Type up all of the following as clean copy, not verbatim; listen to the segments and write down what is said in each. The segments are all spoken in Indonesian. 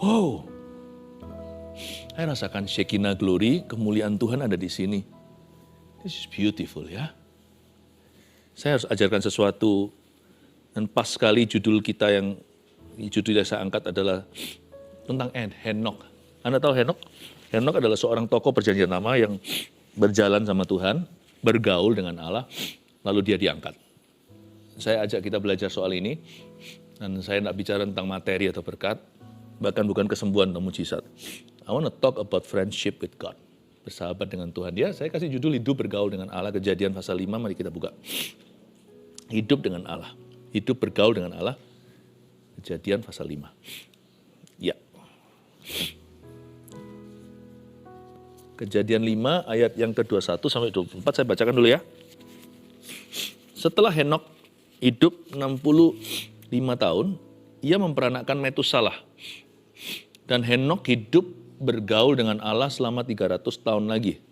Wow, saya rasakan Shekinah glory, kemuliaan Tuhan ada di sini. This is beautiful ya. Saya harus ajarkan sesuatu, dan pas sekali judul kita yang saya angkat adalah tentang Henok. Anda tahu Henok? Henok adalah seorang tokoh perjanjian lama yang berjalan sama Tuhan, bergaul dengan Allah, lalu dia diangkat. Saya ajak kita belajar soal ini, dan saya tidak bicara tentang materi atau berkat, bahkan bukan kesembuhan atau mujizat. I want to talk about friendship with God. Bersahabat dengan Tuhan. Saya kasih judul hidup bergaul dengan Allah, Kejadian pasal 5, mari kita buka. Hidup dengan Allah. Hidup bergaul dengan Allah. Kejadian pasal 5. Ya. Kejadian 5 ayat yang ke-21 sampai 24 saya bacakan dulu ya. Setelah Henok hidup 65 tahun, ia memperanakkan Metusalah. Dan Henok hidup bergaul dengan Allah selama 300 tahun lagi.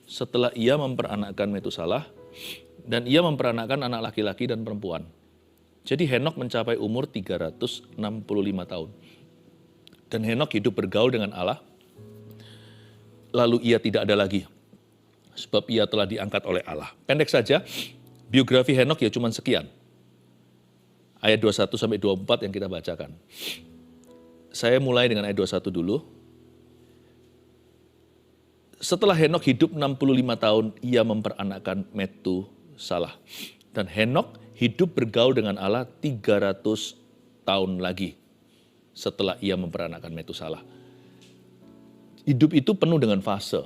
Setelah ia memperanakkan Metusalah, dan ia memperanakkan anak laki-laki dan perempuan. Jadi Henok mencapai umur 365 tahun. Dan Henok hidup bergaul dengan Allah, lalu ia tidak ada lagi. Sebab ia telah diangkat oleh Allah. Pendek saja, biografi Henok ya cuma sekian. Ayat 21 sampai 24 yang kita bacakan. Saya mulai dengan ayat 21 dulu. Setelah Henok hidup 65 tahun, ia memperanakkan Metusalah. Dan Henok hidup bergaul dengan Allah 300 tahun lagi setelah ia memperanakkan Metusalah. Hidup itu penuh dengan fase.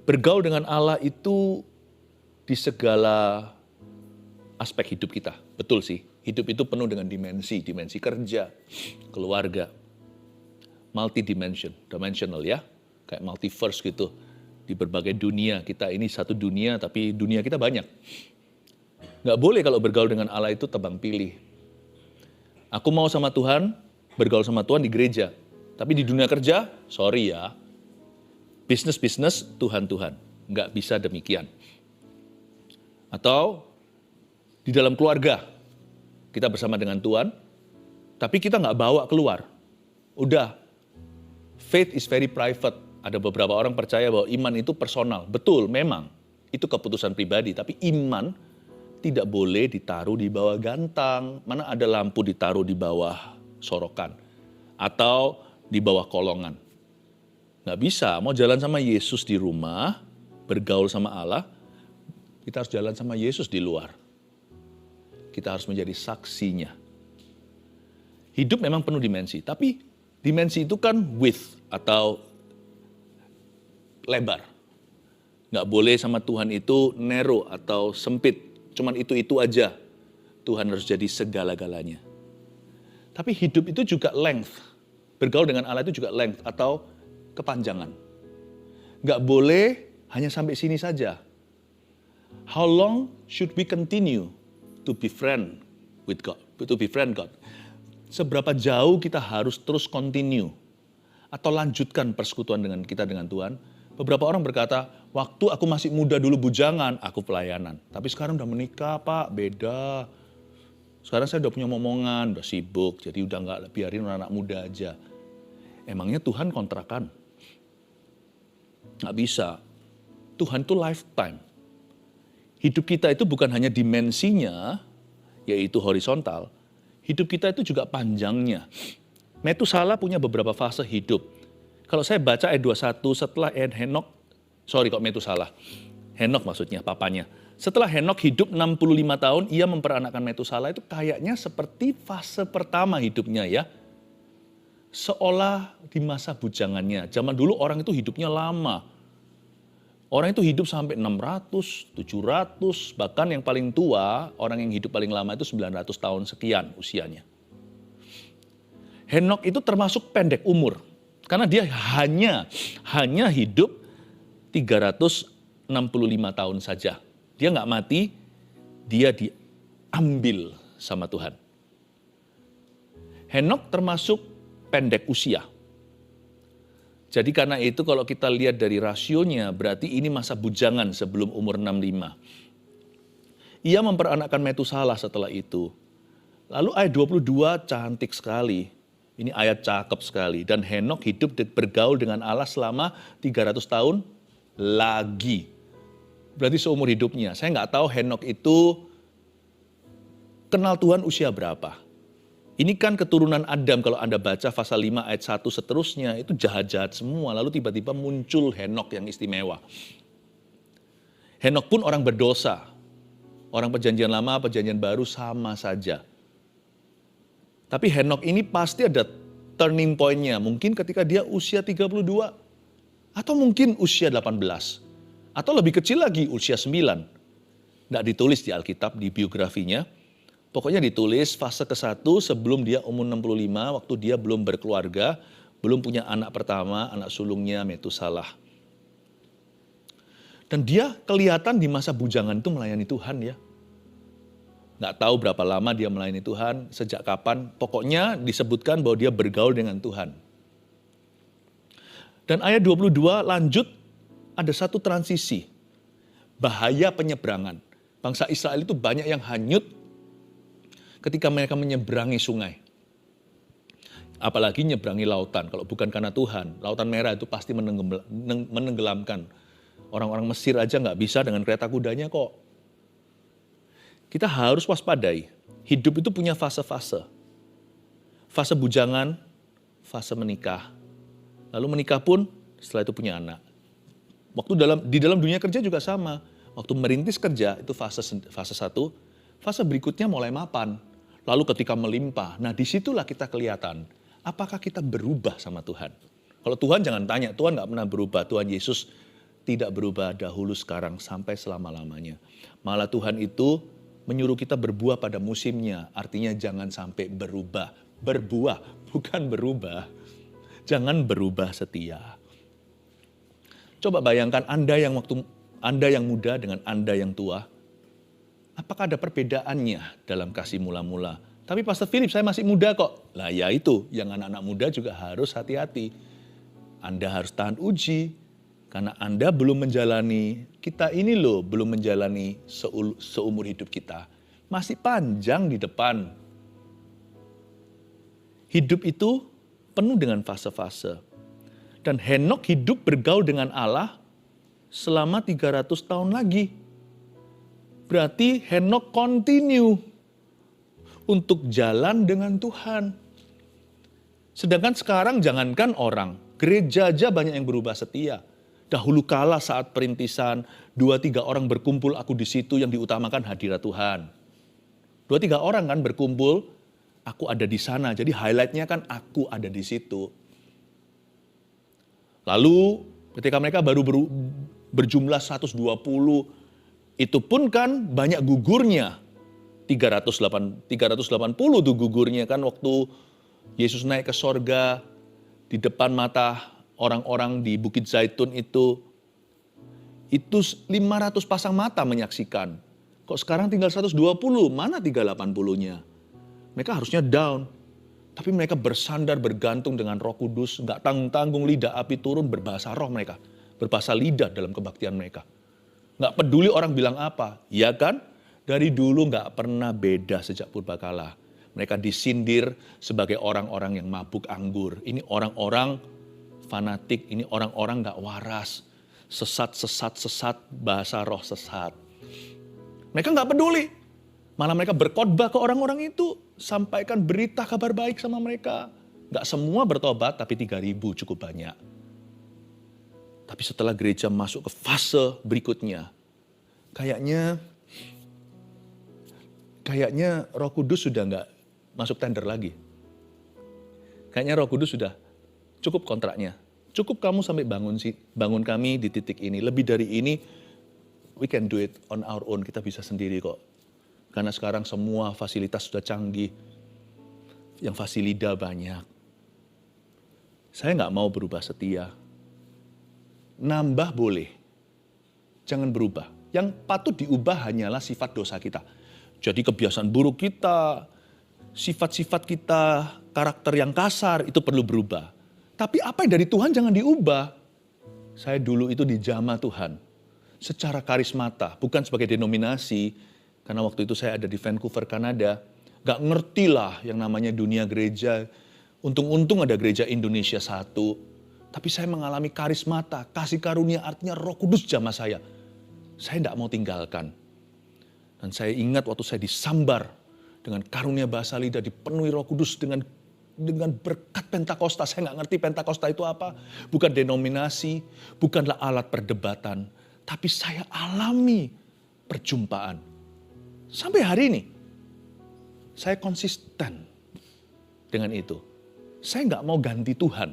Bergaul dengan Allah itu di segala aspek hidup kita. Betul sih, hidup itu penuh dengan dimensi kerja, keluarga, dimensional ya. Kayak multiverse gitu. Di berbagai dunia, kita ini satu dunia, tapi dunia kita banyak. Nggak boleh kalau bergaul dengan Allah itu tebang pilih. Aku mau sama Tuhan, bergaul sama Tuhan di gereja. Tapi di dunia kerja, sorry ya. Bisnis, Tuhan. Nggak bisa demikian. Atau di dalam keluarga, kita bersama dengan Tuhan, tapi kita nggak bawa keluar. Udah, faith is very private. Ada beberapa orang percaya bahwa iman itu personal. Betul, memang. Itu keputusan pribadi. Tapi iman tidak boleh ditaruh di bawah gantang. Mana ada lampu ditaruh di bawah sorokan. Atau di bawah kolongan. Nggak bisa. Mau jalan sama Yesus di rumah, bergaul sama Allah, kita harus jalan sama Yesus di luar. Kita harus menjadi saksinya. Hidup memang penuh dimensi. Tapi dimensi itu kan width atau lebar. Nggak boleh sama Tuhan itu narrow atau sempit. Cuman itu aja. Tuhan harus jadi segala-galanya. Tapi hidup itu juga length. Bergaul dengan Allah itu juga length atau kepanjangan. Nggak boleh hanya sampai sini saja. How long should we continue to be friend with God? To be friend God. Seberapa jauh kita harus terus continue atau lanjutkan persekutuan dengan kita dengan Tuhan? Beberapa orang berkata, waktu aku masih muda dulu bujangan, aku pelayanan. Tapi sekarang udah menikah Pak, beda. Sekarang saya udah punya momongan, udah sibuk, jadi udah nggak biarin anak muda aja. Emangnya Tuhan kontrakan? Nggak bisa. Tuhan itu lifetime. Hidup kita itu bukan hanya dimensinya, yaitu horizontal. Hidup kita itu juga panjangnya. Metusalah punya beberapa fase hidup. Kalau saya baca ayat 21 setelah Metusalah. Henok maksudnya, papanya. Setelah Henok hidup 65 tahun, ia memperanakkan Metusalah itu kayaknya seperti fase pertama hidupnya ya. Seolah di masa bujangannya. Zaman dulu orang itu hidupnya lama. Orang itu hidup sampai 600, 700, bahkan yang paling tua, orang yang hidup paling lama itu 900 tahun sekian usianya. Henok itu termasuk pendek umur. Karena dia hanya hidup 365 tahun saja. Dia nggak mati, dia diambil sama Tuhan. Henok termasuk pendek usia. Jadi karena itu kalau kita lihat dari rasionya, berarti ini masa bujangan sebelum umur 65. Ia memperanakkan Metusalah setelah itu. Lalu ayat 22 cantik sekali. Ini ayat cakep sekali. Dan Henok hidup bergaul dengan Allah selama 300 tahun lagi. Berarti seumur hidupnya. Saya nggak tahu Henok itu kenal Tuhan usia berapa. Ini kan keturunan Adam, kalau Anda baca pasal 5 ayat 1 seterusnya, itu jahat-jahat semua. Lalu tiba-tiba muncul Henok yang istimewa. Henok pun orang berdosa. Orang perjanjian lama, perjanjian baru sama saja. Tapi Henok ini pasti ada turning point-nya. Mungkin ketika dia usia 32. Atau mungkin usia 18. Atau lebih kecil lagi, usia 9. Tidak ditulis di Alkitab, di biografinya. Pokoknya ditulis fase ke-1 sebelum dia umur 65, waktu dia belum berkeluarga, belum punya anak pertama, anak sulungnya Metusalah. Dan dia kelihatan di masa bujangan itu melayani Tuhan ya. Nggak tahu berapa lama dia melayani Tuhan, sejak kapan. Pokoknya disebutkan bahwa dia bergaul dengan Tuhan. Dan ayat 22 lanjut, ada satu transisi. Bahaya penyeberangan. Bangsa Israel itu banyak yang hanyut ketika mereka menyeberangi sungai. Apalagi menyeberangi lautan. Kalau bukan karena Tuhan, Lautan Merah itu pasti menenggelamkan. Orang-orang Mesir aja nggak bisa dengan kereta kudanya kok. Kita harus waspadai. Hidup itu punya fase-fase. Fase bujangan, fase menikah. Lalu menikah pun setelah itu punya anak. Di dalam dunia kerja juga sama. Waktu merintis kerja itu fase 1, fase berikutnya mulai mapan. Lalu ketika melimpah, nah disitulah kita kelihatan. Apakah kita berubah sama Tuhan? Kalau Tuhan jangan tanya, Tuhan nggak pernah berubah. Tuhan Yesus tidak berubah dahulu, sekarang, sampai selama-lamanya. Malah Tuhan itu menyuruh kita berbuah pada musimnya. Artinya jangan sampai berubah. Berbuah, bukan berubah. Jangan berubah setia. Coba bayangkan Anda yang muda dengan Anda yang tua. Apakah ada perbedaannya dalam kasih mula-mula? Tapi Pastor Philip, saya masih muda kok. Lah ya itu, yang anak-anak muda juga harus hati-hati. Anda harus tahan uji. Karena Anda belum menjalani, kita ini loh belum menjalani seumur hidup kita. Masih panjang di depan. Hidup itu penuh dengan fase-fase. Dan Henok hidup bergaul dengan Allah selama 300 tahun lagi. Berarti Henok continue untuk jalan dengan Tuhan. Sedangkan sekarang jangankan orang, gereja aja banyak yang berubah setia. Dahulu kala saat perintisan, 2-3 orang berkumpul, aku di situ, yang diutamakan hadirat Tuhan. 2-3 orang kan berkumpul, aku ada di sana. Jadi highlightnya kan aku ada di situ. Lalu ketika mereka baru berjumlah 120, itu pun kan banyak gugurnya. 380 tuh gugurnya kan waktu Yesus naik ke sorga, di depan mata orang-orang di Bukit Zaitun itu 500 pasang mata menyaksikan. Kok sekarang tinggal 120, mana 380-nya? Mereka harusnya down. Tapi mereka bersandar, bergantung dengan Roh Kudus, gak tanggung-tanggung, lidah api turun, berbahasa roh mereka. Berbahasa lidah dalam kebaktian mereka. Gak peduli orang bilang apa, ya kan? Dari dulu gak pernah beda sejak purbakala. Mereka disindir sebagai orang-orang yang mabuk anggur. Ini orang-orang fanatik, ini orang-orang gak waras. Sesat, bahasa roh sesat. Mereka gak peduli. Malah mereka berkhotbah ke orang-orang itu. Sampaikan berita kabar baik sama mereka. Gak semua bertobat, tapi 3.000 cukup banyak. Tapi setelah gereja masuk ke fase berikutnya, kayaknya Roh Kudus sudah gak masuk tender lagi. Kayaknya Roh Kudus sudah cukup kontraknya. Cukup kamu sampai bangun kami di titik ini. Lebih dari ini, we can do it on our own. Kita bisa sendiri kok. Karena sekarang semua fasilitas sudah canggih. Yang fasilida banyak. Saya nggak mau berubah setia. Nambah boleh. Jangan berubah. Yang patut diubah hanyalah sifat dosa kita. Jadi kebiasaan buruk kita, sifat-sifat kita, karakter yang kasar, itu perlu berubah. Tapi apa yang dari Tuhan jangan diubah. Saya dulu itu dijamah Tuhan. Secara karismata, bukan sebagai denominasi. Karena waktu itu saya ada di Vancouver, Kanada. Gak ngerti lah yang namanya dunia gereja. Untung-untung ada gereja Indonesia satu. Tapi saya mengalami karismata, kasih karunia artinya Roh Kudus jamah saya. Saya tidak mau tinggalkan. Dan saya ingat waktu saya disambar dengan karunia bahasa lidah, dipenuhi Roh Kudus dengan berkat Pentakosta. Saya nggak ngerti Pentakosta itu apa. Bukan denominasi, bukanlah alat perdebatan. Tapi saya alami perjumpaan. Sampai hari ini, saya konsisten dengan itu. Saya nggak mau ganti Tuhan.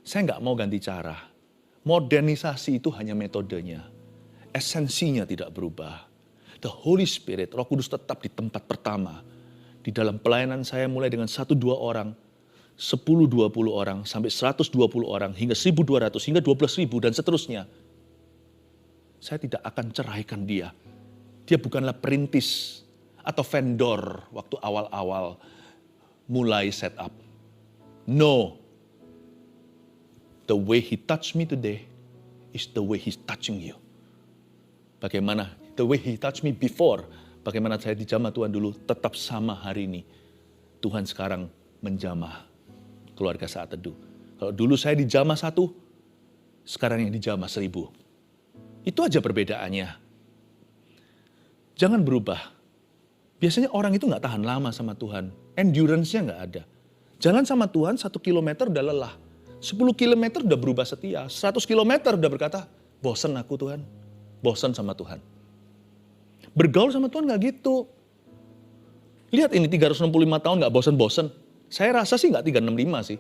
Saya nggak mau ganti cara. Modernisasi itu hanya metodenya. Esensinya tidak berubah. The Holy Spirit, Roh Kudus tetap di tempat pertama. Di dalam pelayanan saya mulai dengan 1-2 orang, 10-20 orang, sampai 120 orang, hingga 1.200, hingga 12.000 dan seterusnya. Saya tidak akan ceraikan dia. Dia bukanlah perintis atau vendor waktu awal-awal mulai set up. No. The way he touched me today is the way he's touching you. Bagaimana? The way he touched me before. Bagaimana saya dijamah Tuhan dulu tetap sama hari ini. Tuhan sekarang menjamah keluarga Saat Teduh. Kalau dulu saya dijamah 1, sekarang yang dijamah 1000. Itu aja perbedaannya. Jangan berubah. Biasanya orang itu gak tahan lama sama Tuhan. Endurance-nya gak ada. Jalan sama Tuhan 1 kilometer udah lelah. 10 kilometer udah berubah setia. 100 kilometer udah berkata, bosan aku Tuhan. Bosan sama Tuhan. Bergaul sama Tuhan gak gitu. Lihat ini 365 tahun gak bosan-bosan. Saya rasa sih gak 365 sih.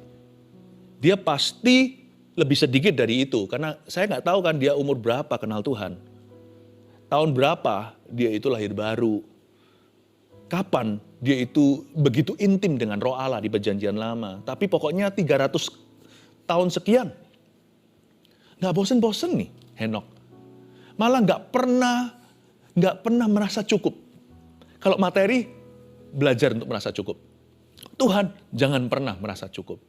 Dia pasti lebih sedikit dari itu. Karena saya gak tahu kan dia umur berapa kenal Tuhan. Tahun berapa dia itu lahir baru. Kapan dia itu begitu intim dengan Roh Allah di Perjanjian Lama. Tapi pokoknya 300 tahun sekian. Gak bosen-bosen nih Henok. Malah gak pernah merasa cukup. Kalau materi, belajar untuk merasa cukup. Tuhan, jangan pernah merasa cukup.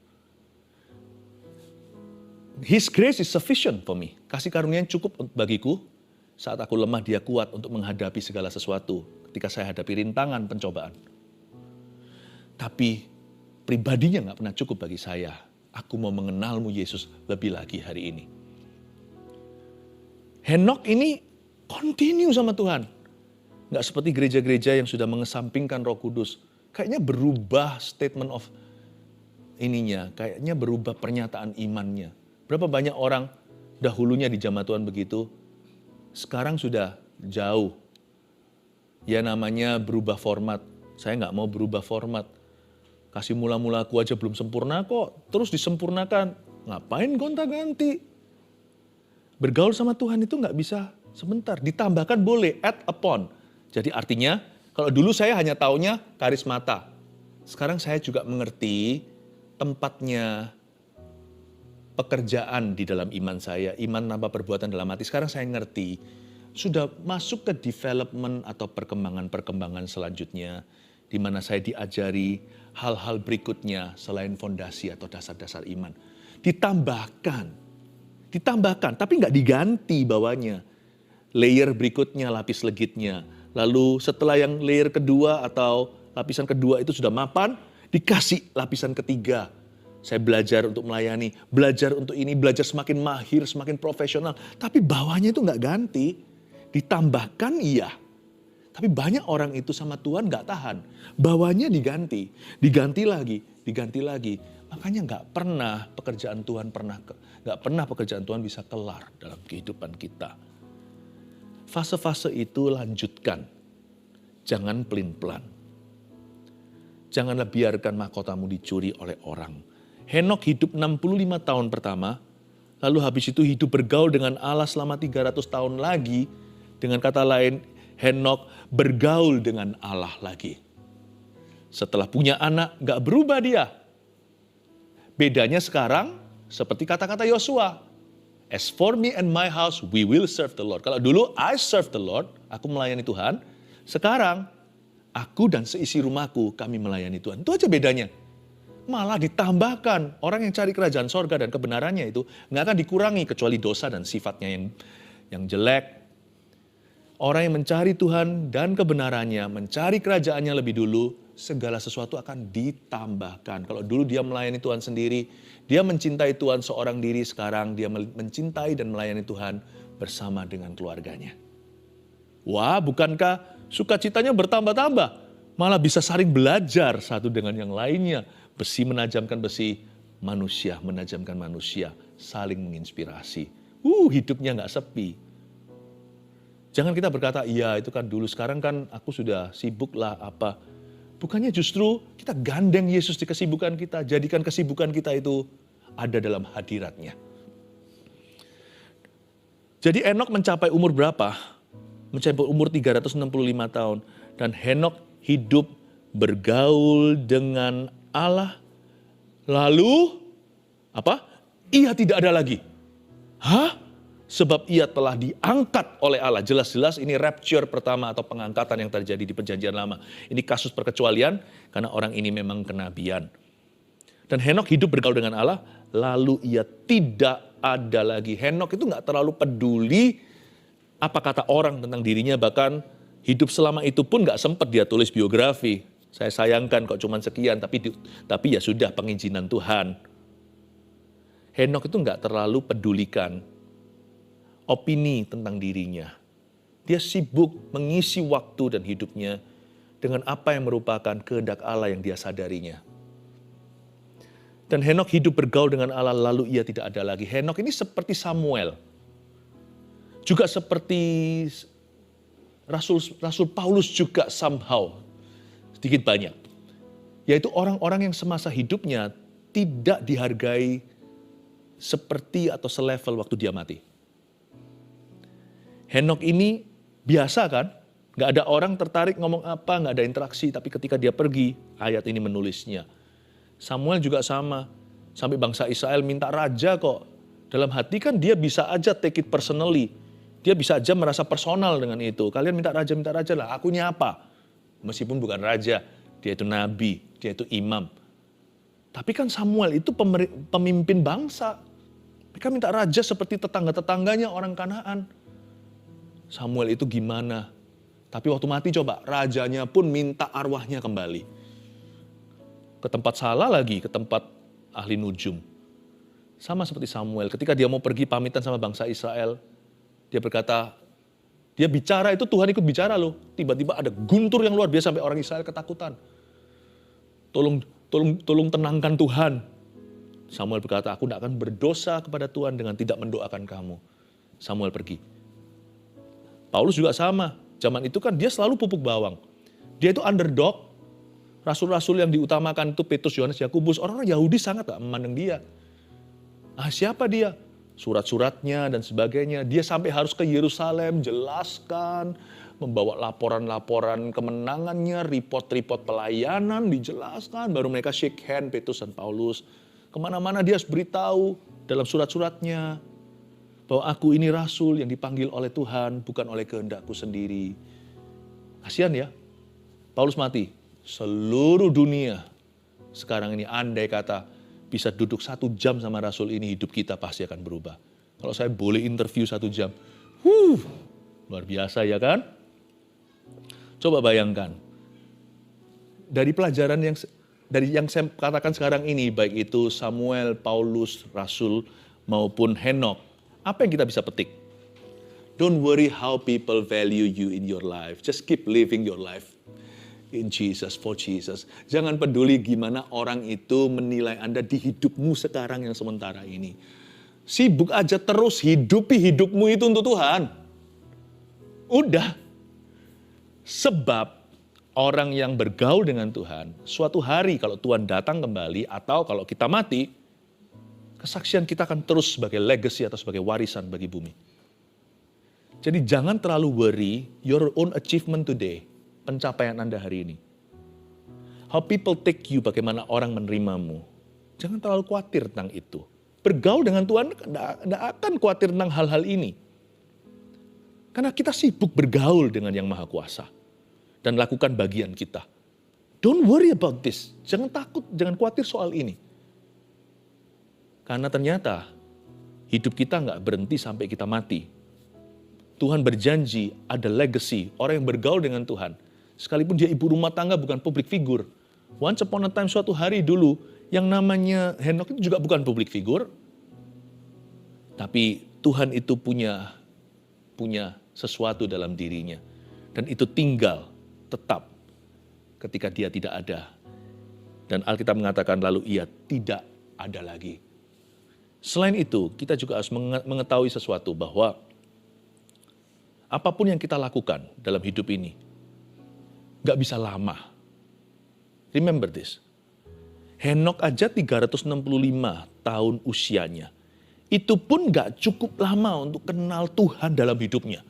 His grace is sufficient for me. Kasih karunia yang cukup bagiku. Saat aku lemah, dia kuat untuk menghadapi segala sesuatu. Ketika saya hadapi rintangan, pencobaan. Tapi pribadinya gak pernah cukup bagi saya. Aku mau mengenalmu Yesus lebih lagi hari ini. Henok ini continue sama Tuhan. Gak seperti gereja-gereja yang sudah mengesampingkan Roh Kudus. Kayaknya berubah statement of ininya. Kayaknya berubah pernyataan imannya. Berapa banyak orang dahulunya di jamaah Tuhan begitu. Sekarang sudah jauh. Ya namanya berubah format. Saya gak mau berubah format. Kasih mula-mula aku aja belum sempurna kok. Terus disempurnakan. Ngapain gonta-ganti? Bergaul sama Tuhan itu gak bisa sebentar. Ditambahkan boleh, add upon. Jadi artinya, kalau dulu saya hanya taunya karismata. Sekarang saya juga mengerti tempatnya pekerjaan di dalam iman saya. Iman tanpa perbuatan dalam hati. Sekarang saya ngerti. Sudah masuk ke development atau perkembangan-perkembangan selanjutnya. Di mana saya diajari hal-hal berikutnya selain fondasi atau dasar-dasar iman. Ditambahkan, tapi nggak diganti bawahnya. Layer berikutnya, lapis legitnya. Lalu setelah yang layer kedua atau lapisan kedua itu sudah mapan, dikasih lapisan ketiga. Saya belajar untuk melayani, belajar untuk ini, belajar semakin mahir, semakin profesional. Tapi bawahnya itu nggak ganti. Ditambahkan iya. Tapi banyak orang itu sama Tuhan nggak tahan. Bawahnya diganti lagi. Makanya nggak pernah pekerjaan Tuhan bisa kelar dalam kehidupan kita. Fase-fase itu lanjutkan. Jangan pelin-pelan. Janganlah biarkan mahkotamu dicuri oleh orang. Henok hidup 65 tahun pertama, lalu habis itu hidup bergaul dengan Allah selama 300 tahun lagi. Dengan kata lain, Henok bergaul dengan Allah lagi. Setelah punya anak, gak berubah dia. Bedanya sekarang, seperti kata-kata Yosua. As for me and my house, we will serve the Lord. Kalau dulu, I serve the Lord, aku melayani Tuhan. Sekarang, aku dan seisi rumahku, kami melayani Tuhan. Itu aja bedanya. Malah ditambahkan, orang yang cari kerajaan sorga dan kebenarannya itu, gak akan dikurangi kecuali dosa dan sifatnya yang jelek. Orang yang mencari Tuhan dan kebenarannya, mencari kerajaannya lebih dulu, segala sesuatu akan ditambahkan. Kalau dulu dia melayani Tuhan sendiri, dia mencintai Tuhan seorang diri, sekarang dia mencintai dan melayani Tuhan bersama dengan keluarganya. Wah, bukankah sukacitanya bertambah-tambah? Malah bisa saling belajar satu dengan yang lainnya. Besi menajamkan besi, manusia menajamkan manusia, saling menginspirasi. Hidupnya nggak sepi. Jangan kita berkata, iya itu kan dulu, sekarang kan aku sudah sibuk lah apa. Bukannya justru kita gandeng Yesus di kesibukan kita, jadikan kesibukan kita itu ada dalam hadiratnya. Jadi Henokh mencapai umur berapa? Mencapai umur 365 tahun. Dan Henokh hidup bergaul dengan Allah. Lalu, apa? Ia tidak ada lagi. Hah? Sebab ia telah diangkat oleh Allah. Jelas-jelas ini rapture pertama atau pengangkatan yang terjadi di perjanjian lama. Ini kasus perkecualian karena orang ini memang kenabian. Dan Henokh hidup bergaul dengan Allah, lalu ia tidak ada lagi. Henokh itu gak terlalu peduli apa kata orang tentang dirinya, bahkan hidup selama itu pun gak sempat dia tulis biografi. Saya sayangkan kok cuma sekian, tapi ya sudah pengizinan Tuhan. Henokh itu gak terlalu pedulikan opini tentang dirinya. Dia sibuk mengisi waktu dan hidupnya dengan apa yang merupakan kehendak Allah yang dia sadarinya. Dan Henokh hidup bergaul dengan Allah, lalu ia tidak ada lagi. Henokh ini seperti Samuel. Juga seperti Rasul Paulus juga somehow, sedikit banyak. Yaitu orang-orang yang semasa hidupnya tidak dihargai seperti atau selevel waktu dia mati. Henokh ini biasa kan, gak ada orang tertarik ngomong apa, gak ada interaksi. Tapi ketika dia pergi, ayat ini menulisnya. Samuel juga sama, sampai bangsa Israel minta raja kok. Dalam hati kan dia bisa aja take it personally. Dia bisa aja merasa personal dengan itu. Kalian minta raja lah, akunya apa? Meskipun bukan raja, dia itu nabi, dia itu imam. Tapi kan Samuel itu pemimpin bangsa. Mereka minta raja seperti tetangga-tetangganya orang Kanaan. Samuel itu gimana? Tapi waktu mati coba, rajanya pun minta arwahnya kembali. Ke tempat salah lagi, ke tempat ahli nujum. Sama seperti Samuel, ketika dia mau pergi pamitan sama bangsa Israel, dia berkata, dia bicara itu Tuhan ikut bicara loh. Tiba-tiba ada guntur yang luar biasa sampai orang Israel ketakutan. Tolong tenangkan Tuhan. Samuel berkata, aku tidak akan berdosa kepada Tuhan dengan tidak mendoakan kamu. Samuel pergi. Paulus juga sama. Zaman itu kan dia selalu pupuk bawang. Dia itu underdog. Rasul-rasul yang diutamakan itu Petrus, Yohanes, Yakobus. Orang-orang Yahudi sangat gak memandang dia. Siapa dia? Surat-suratnya dan sebagainya. Dia sampai harus ke Yerusalem, jelaskan. Membawa laporan-laporan kemenangannya, report-report pelayanan, dijelaskan. Baru mereka shake hand, Petrus dan Paulus. Kemana-mana dia harus beritahu dalam surat-suratnya. Bahwa aku ini rasul yang dipanggil oleh Tuhan, bukan oleh kehendakku sendiri. Kasihan ya, Paulus mati. Seluruh dunia sekarang ini andai kata bisa duduk 1 jam sama rasul ini, hidup kita pasti akan berubah. Kalau saya boleh interview 1 jam, luar biasa ya kan? Coba bayangkan, dari pelajaran yang saya katakan sekarang ini, baik itu Samuel, Paulus, Rasul, maupun Henokh, apa yang kita bisa petik? Don't worry how people value you in your life. Just keep living your life in Jesus, for Jesus. Jangan peduli gimana orang itu menilai Anda di hidupmu sekarang yang sementara ini. Sibuk aja terus, hidupi hidupmu itu untuk Tuhan. Udah. Sebab orang yang bergaul dengan Tuhan, suatu hari kalau Tuhan datang kembali atau kalau kita mati, kesaksian kita akan terus sebagai legacy atau sebagai warisan bagi bumi. Jadi jangan terlalu worry your own achievement today, pencapaian Anda hari ini. How people take you, bagaimana orang menerimamu. Jangan terlalu khawatir tentang itu. Bergaul dengan Tuhan tidak akan khawatir tentang hal-hal ini. Karena kita sibuk bergaul dengan Yang Maha Kuasa. Dan lakukan bagian kita. Don't worry about this. Jangan takut, jangan khawatir soal ini. Karena ternyata hidup kita nggak berhenti sampai kita mati. Tuhan berjanji ada legacy, orang yang bergaul dengan Tuhan. Sekalipun dia ibu rumah tangga bukan public figure. Once upon a time suatu hari dulu yang namanya Henok itu juga bukan public figure. Tapi Tuhan itu punya sesuatu dalam dirinya. Dan itu tinggal tetap ketika dia tidak ada. Dan Alkitab mengatakan lalu ia tidak ada lagi. Selain itu, kita juga harus mengetahui sesuatu bahwa apapun yang kita lakukan dalam hidup ini, gak bisa lama. Remember this. Henok aja 365 tahun usianya. Itu pun gak cukup lama untuk kenal Tuhan dalam hidupnya.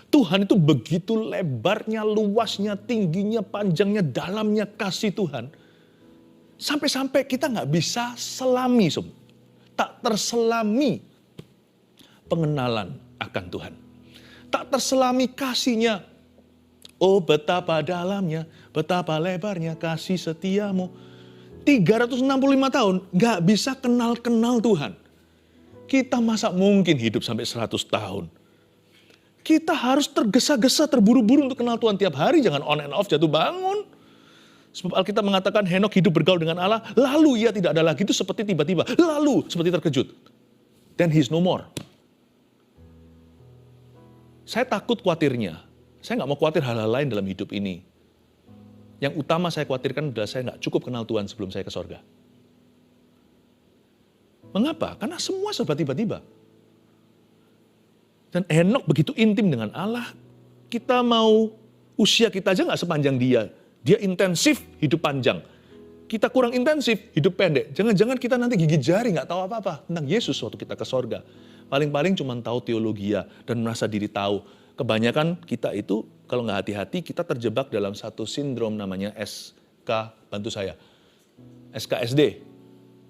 Tuhan itu begitu lebarnya, luasnya, tingginya, panjangnya, dalamnya kasih Tuhan. Sampai-sampai kita gak bisa selami, tak terselami pengenalan akan Tuhan. Tak terselami kasihnya. Oh betapa dalamnya, betapa lebarnya kasih setiamu. 365 tahun gak bisa kenal-kenal Tuhan. Kita masa mungkin hidup sampai 100 tahun. Kita harus tergesa-gesa, terburu-buru untuk kenal Tuhan tiap hari. Jangan on and off, jatuh bangun. Sebab Alkitab mengatakan Henok hidup bergaul dengan Allah. Lalu ia tidak ada lagi, itu seperti tiba-tiba. Lalu seperti terkejut. Then he's no more. Saya takut khawatirnya. Saya gak mau khawatir hal-hal lain dalam hidup ini. Yang utama saya khawatirkan adalah saya gak cukup kenal Tuhan sebelum saya ke sorga. Mengapa? Karena semua serba tiba-tiba. Dan Henok begitu intim dengan Allah, kita mau usia kita aja gak sepanjang dia. Dia intensif, hidup panjang. Kita kurang intensif, hidup pendek. Jangan-jangan kita nanti gigit jari gak tahu apa-apa tentang Yesus waktu kita ke sorga. Paling-paling cuma tahu teologia dan merasa diri tahu. Kebanyakan kita itu kalau gak hati-hati kita terjebak dalam satu sindrom namanya SK, bantu saya, SKSD.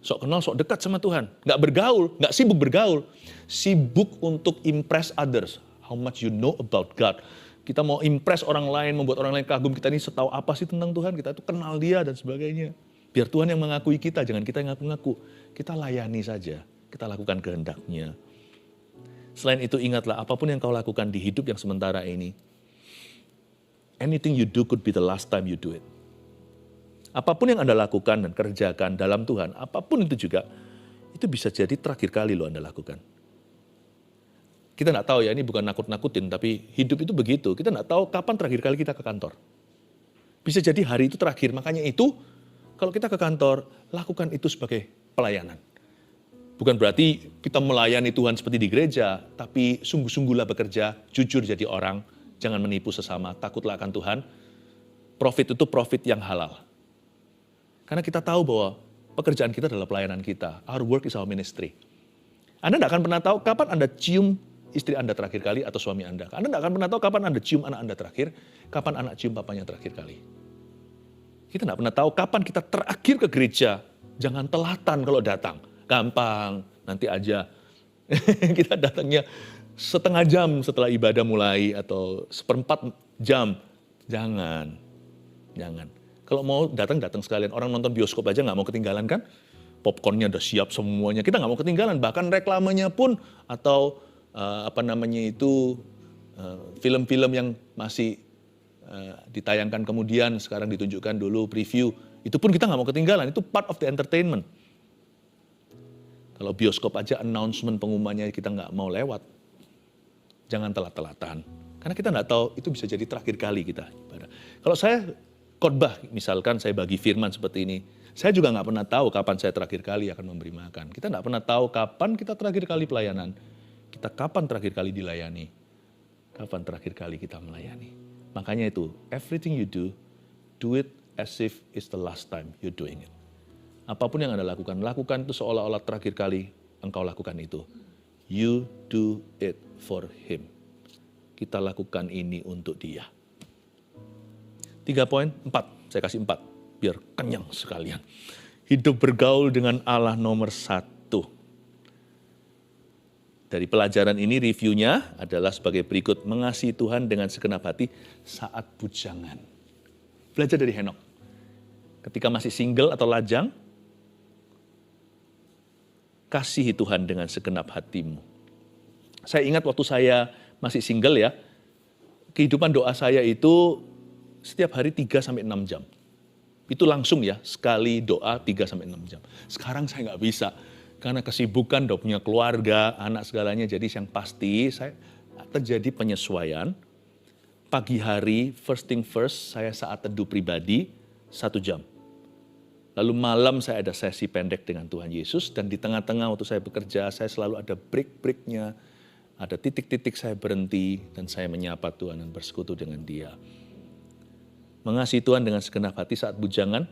Sok kenal, sok dekat sama Tuhan. Gak bergaul, gak sibuk bergaul. Sibuk untuk impress others. How much you know about God. Kita mau impress orang lain, membuat orang lain kagum. Kita ini setahu apa sih tentang Tuhan. Kita itu kenal dia dan sebagainya. Biar Tuhan yang mengakui kita, jangan kita yang ngaku-ngaku. Kita layani saja, kita lakukan kehendaknya. Selain itu ingatlah, apapun yang kau lakukan di hidup yang sementara ini, anything you do could be the last time you do it. Apapun yang Anda lakukan dan kerjakan dalam Tuhan, apapun itu juga, itu bisa jadi terakhir kali lo Anda lakukan. Kita nggak tahu ya, ini bukan nakut-nakutin, tapi hidup itu begitu. Kita nggak tahu kapan terakhir kali kita ke kantor. Bisa jadi hari itu terakhir, makanya itu, kalau kita ke kantor, lakukan itu sebagai pelayanan. Bukan berarti kita melayani Tuhan seperti di gereja, tapi sungguh-sungguhlah bekerja, jujur jadi orang, jangan menipu sesama, takutlah akan Tuhan. Profit itu profit yang halal. Karena kita tahu bahwa pekerjaan kita adalah pelayanan kita. Our work is our ministry. Anda tidak akan pernah tahu kapan Anda cium istri Anda terakhir kali atau suami Anda. Anda tidak akan pernah tahu kapan Anda cium anak Anda terakhir, kapan anak cium papanya terakhir kali. Kita tidak pernah tahu kapan kita terakhir ke gereja. Jangan telatan kalau datang. Gampang, nanti aja. Kita datangnya setengah jam setelah ibadah mulai atau seperempat jam. Jangan. Kalau mau datang sekalian. Orang nonton bioskop aja nggak mau ketinggalan kan? Popcornnya udah siap semuanya. Kita nggak mau ketinggalan. Bahkan reklamenya pun atau film-film yang masih ditayangkan kemudian sekarang ditunjukkan dulu preview. Itu pun kita nggak mau ketinggalan. Itu part of the entertainment. Kalau bioskop aja announcement pengumumannya kita nggak mau lewat. Jangan telat-telatan. Karena kita nggak tahu itu bisa jadi terakhir kali kita ibadah. Kalau saya khotbah, misalkan saya bagi firman seperti ini, saya juga nggak pernah tahu kapan saya terakhir kali akan memberi makan. Kita nggak pernah tahu kapan kita terakhir kali pelayanan. Kita kapan terakhir kali dilayani. Kapan terakhir kali kita melayani. Makanya itu, everything you do it as if it's the last time you're doing it. Apapun yang Anda lakukan itu seolah-olah terakhir kali engkau lakukan itu. You do it for Him. Kita lakukan ini untuk Dia. 3 poin, 4. Saya kasih 4, biar kenyang sekalian. Hidup bergaul dengan Allah nomor 1. Dari pelajaran ini reviewnya adalah sebagai berikut. Mengasihi Tuhan dengan segenap hati saat bujangan. Belajar dari Henok. Ketika masih single atau lajang, kasihi Tuhan dengan segenap hatimu. Saya ingat waktu saya masih single ya, kehidupan doa saya itu setiap hari 3-6 jam. Itu langsung ya, sekali doa 3-6 jam. Sekarang saya nggak bisa, karena kesibukan, udah punya keluarga, anak segalanya. Jadi yang pasti saya terjadi penyesuaian. Pagi hari, first thing first, saya saat teduh pribadi 1 jam. Lalu malam saya ada sesi pendek dengan Tuhan Yesus, dan di tengah-tengah waktu saya bekerja, saya selalu ada break-breaknya, ada titik-titik saya berhenti, dan saya menyapa Tuhan dan bersekutu dengan Dia. Mengasihi Tuhan dengan segenap hati saat bujangan,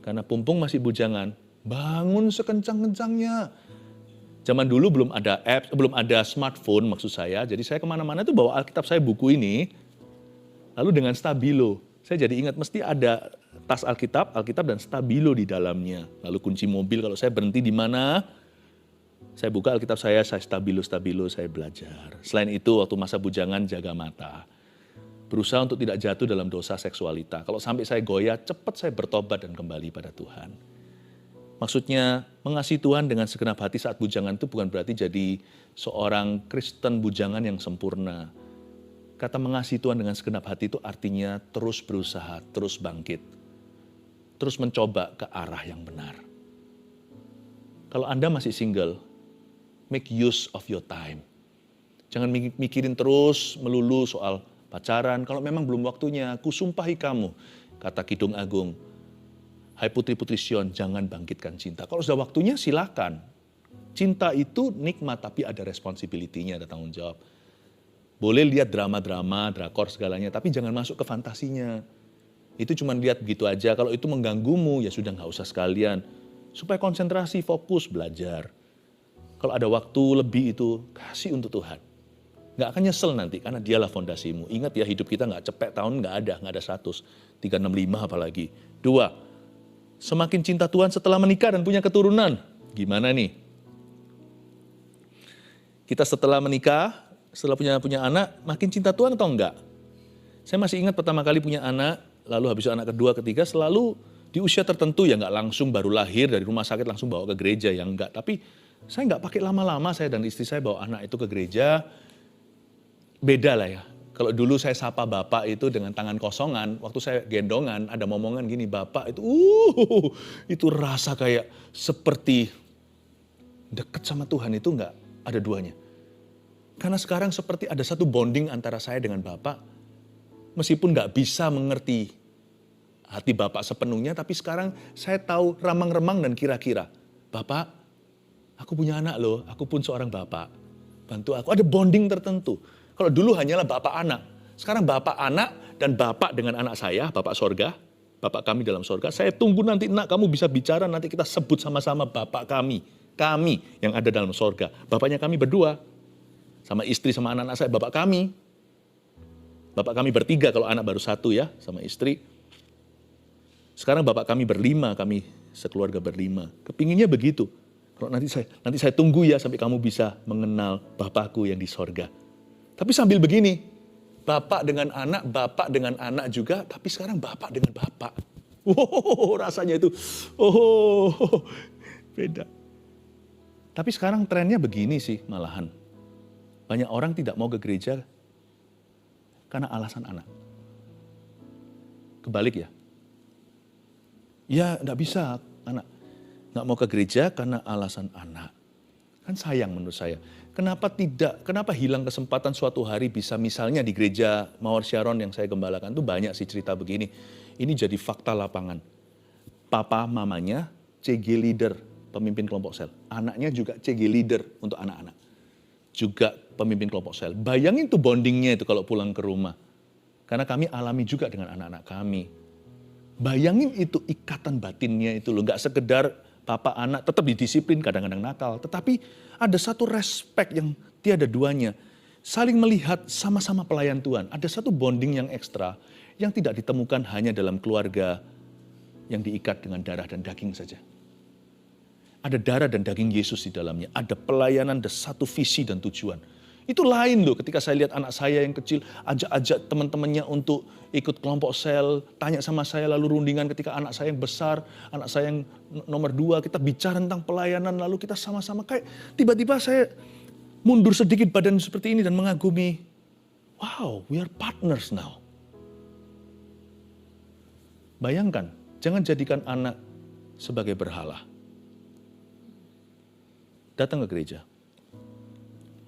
karena Pumpung masih bujangan, bangun sekencang-kencangnya. Zaman dulu belum ada apps, belum ada smartphone maksud saya, jadi saya kemana-mana itu bawa Alkitab saya, buku ini, lalu dengan stabilo. Saya jadi ingat mesti ada tas Alkitab dan stabilo di dalamnya. Lalu kunci mobil kalau saya berhenti di mana, saya buka Alkitab saya stabilo, saya belajar. Selain itu waktu masa bujangan jaga mata. Berusaha untuk tidak jatuh dalam dosa seksualita. Kalau sampai saya goyah, cepat saya bertobat dan kembali pada Tuhan. Maksudnya mengasihi Tuhan dengan segenap hati saat bujangan itu bukan berarti jadi seorang Kristen bujangan yang sempurna. Kata mengasihi Tuhan dengan segenap hati itu artinya terus berusaha, terus bangkit. Terus mencoba ke arah yang benar. Kalau Anda masih single, make use of your time. Jangan mikirin terus melulu soal pacaran. Kalau memang belum waktunya, kusumpahi kamu, kata Kidung Agung. Hai putri-putri Sion, jangan bangkitkan cinta. Kalau sudah waktunya silakan. Cinta itu nikmat tapi ada responsibility-nya, ada tanggung jawab. Boleh lihat drama-drama, drakor segalanya, tapi jangan masuk ke fantasinya. Itu cuma lihat begitu aja. Kalau itu mengganggumu, ya sudah nggak usah sekalian. Supaya konsentrasi, fokus, belajar. Kalau ada waktu lebih itu, kasih untuk Tuhan. Nggak akan nyesel nanti, karena dialah fondasimu. Ingat ya, hidup kita nggak cepet tahun, nggak ada 100. 365 apalagi. 2, semakin cinta Tuhan setelah menikah dan punya keturunan. Gimana nih? Kita setelah menikah, setelah punya anak, makin cinta Tuhan atau enggak? Saya masih ingat pertama kali punya anak, lalu habis anak kedua, ketiga, selalu di usia tertentu ya nggak langsung baru lahir dari rumah sakit langsung bawa ke gereja, ya enggak. Tapi saya nggak pakai lama-lama, saya dan istri saya bawa anak itu ke gereja. Beda lah ya. Kalau dulu saya sapa bapak itu dengan tangan kosongan, waktu saya gendongan ada momongan gini, bapak itu rasa kayak seperti deket sama Tuhan itu nggak ada duanya. Karena sekarang seperti ada satu bonding antara saya dengan bapak, meskipun nggak bisa mengerti hati bapak sepenuhnya, tapi sekarang saya tahu remang-remang dan kira-kira, bapak, aku punya anak loh, aku pun seorang bapak, bantu aku, ada bonding tertentu. Kalau dulu hanyalah bapak anak, sekarang bapak anak dan bapak dengan anak saya, bapak sorga, bapak kami dalam sorga. Saya tunggu nanti nak kamu bisa bicara, nanti kita sebut sama-sama bapak kami yang ada dalam sorga. Bapaknya kami berdua, sama istri sama anak-anak saya, bapak kami. Bapak kami bertiga kalau anak baru 1 ya, sama istri. Sekarang bapak kami berlima, kami sekeluarga berlima. Kepinginnya begitu. Kalau nanti saya tunggu ya sampai kamu bisa mengenal bapakku yang di sorga. Tapi sambil begini, bapak dengan anak juga, tapi sekarang bapak dengan bapak. Rasanya itu, beda. Tapi sekarang trennya begini sih malahan. Banyak orang tidak mau ke gereja karena alasan anak. Kebalik ya. Ya enggak bisa anak. Enggak mau ke gereja karena alasan anak. Kan sayang menurut saya. Kenapa hilang kesempatan suatu hari bisa misalnya di gereja Mawar Sharon yang saya gembalakan itu banyak sih cerita begini. Ini jadi fakta lapangan. Papa mamanya CG leader, pemimpin kelompok sel. Anaknya juga CG leader untuk anak-anak. Juga pemimpin kelompok sel. Bayangin tuh bondingnya itu kalau pulang ke rumah. Karena kami alami juga dengan anak-anak kami. Bayangin itu ikatan batinnya itu loh. Gak sekedar papa anak tetap didisiplin, kadang-kadang nakal. Tetapi ada satu respek yang tiada duanya. Saling melihat sama-sama pelayan Tuhan. Ada satu bonding yang ekstra yang tidak ditemukan hanya dalam keluarga yang diikat dengan darah dan daging saja. Ada darah dan daging Yesus di dalamnya. Ada pelayanan, ada satu visi dan tujuan. Itu lain loh ketika saya lihat anak saya yang kecil, ajak-ajak teman-temannya untuk ikut kelompok sel, tanya sama saya lalu rundingan ketika anak saya yang besar, anak saya yang nomor 2, kita bicara tentang pelayanan, lalu kita sama-sama kayak tiba-tiba saya mundur sedikit badan seperti ini dan mengagumi Wow, we are partners now. Bayangkan, jangan jadikan anak sebagai berhala. Datang ke gereja,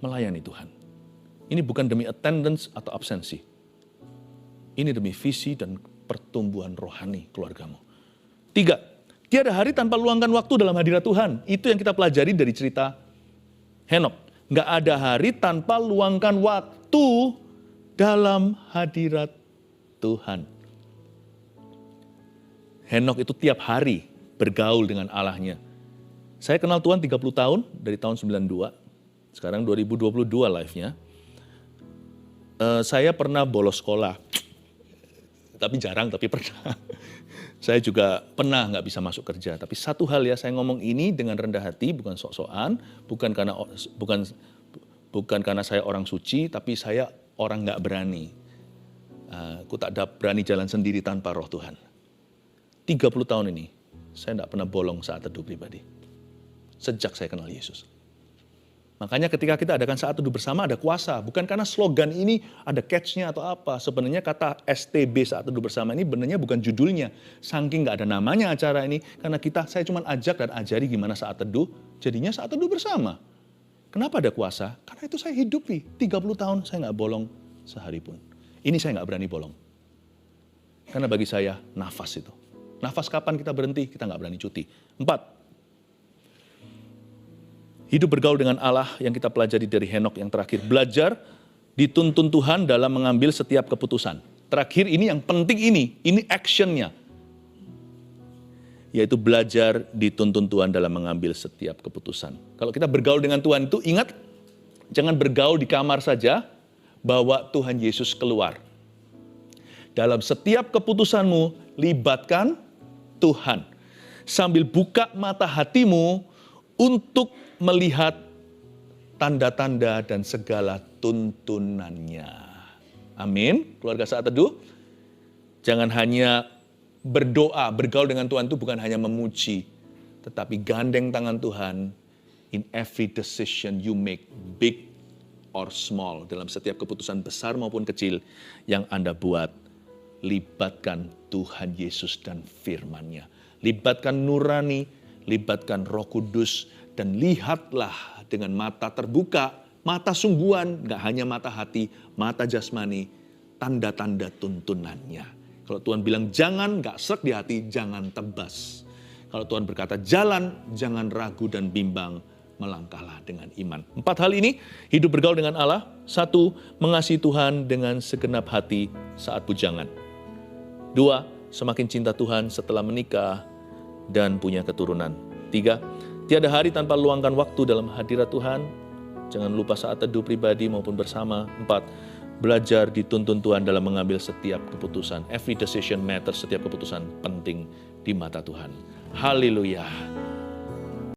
melayani Tuhan. Ini bukan demi attendance atau absensi. Ini demi visi dan pertumbuhan rohani keluargamu. 3, tiada hari tanpa luangkan waktu dalam hadirat Tuhan. Itu yang kita pelajari dari cerita Henok. Nggak ada hari tanpa luangkan waktu dalam hadirat Tuhan. Henok itu tiap hari bergaul dengan Allahnya. Saya kenal Tuhan 30 tahun, dari tahun 92. Sekarang 2022 live-nya. Saya pernah bolos sekolah. Tapi jarang, tapi pernah. Saya juga pernah nggak bisa masuk kerja. Tapi satu hal ya, saya ngomong ini dengan rendah hati, bukan sok-sokan, bukan karena saya orang suci, tapi saya orang nggak berani. Aku tak berani jalan sendiri tanpa roh Tuhan. 30 tahun ini, saya tidak pernah bolong saat teduh pribadi. Sejak saya kenal Yesus. Makanya ketika kita adakan saat teduh bersama ada kuasa. Bukan karena slogan ini ada catch-nya atau apa. Sebenarnya kata STB saat teduh bersama ini benarnya bukan judulnya. Saking nggak ada namanya acara ini. Karena saya cuma ajak dan ajari gimana saat teduh. Jadinya saat teduh bersama. Kenapa ada kuasa? Karena itu saya hidupi. 30 tahun saya nggak bolong sehari pun. Ini saya nggak berani bolong. Karena bagi saya nafas itu. Nafas kapan kita berhenti, kita nggak berani cuti. 4, hidup bergaul dengan Allah yang kita pelajari dari Henok yang terakhir. Belajar dituntun Tuhan dalam mengambil setiap keputusan. Terakhir ini yang penting ini actionnya. Yaitu belajar dituntun Tuhan dalam mengambil setiap keputusan. Kalau kita bergaul dengan Tuhan itu ingat, jangan bergaul di kamar saja, bawa Tuhan Yesus keluar. Dalam setiap keputusanmu, libatkan Tuhan. Sambil buka mata hatimu untuk melihat tanda-tanda dan segala tuntunannya. Amin. Keluarga saat teduh, jangan hanya berdoa, bergaul dengan Tuhan itu bukan hanya memuji, tetapi gandeng tangan Tuhan in every decision you make, big or small. Dalam setiap keputusan besar maupun kecil yang Anda buat, libatkan Tuhan Yesus dan firman-Nya. Libatkan nurani, libatkan Roh Kudus, dan lihatlah dengan mata terbuka, mata sungguhan, gak hanya mata hati, mata jasmani, tanda-tanda tuntunannya. Kalau Tuhan bilang jangan, gak srek di hati, jangan tebas. Kalau Tuhan berkata jalan, jangan ragu dan bimbang, melangkahlah dengan iman. 4 hal ini, hidup bergaul dengan Allah. 1, mengasihi Tuhan dengan segenap hati saat bujangan. 2, semakin cinta Tuhan setelah menikah dan punya keturunan. 3, tiada hari tanpa luangkan waktu dalam hadirat Tuhan. Jangan lupa saat teduh pribadi maupun bersama. 4, belajar dituntun Tuhan dalam mengambil setiap keputusan. Every decision matters, setiap keputusan penting di mata Tuhan. Haleluya.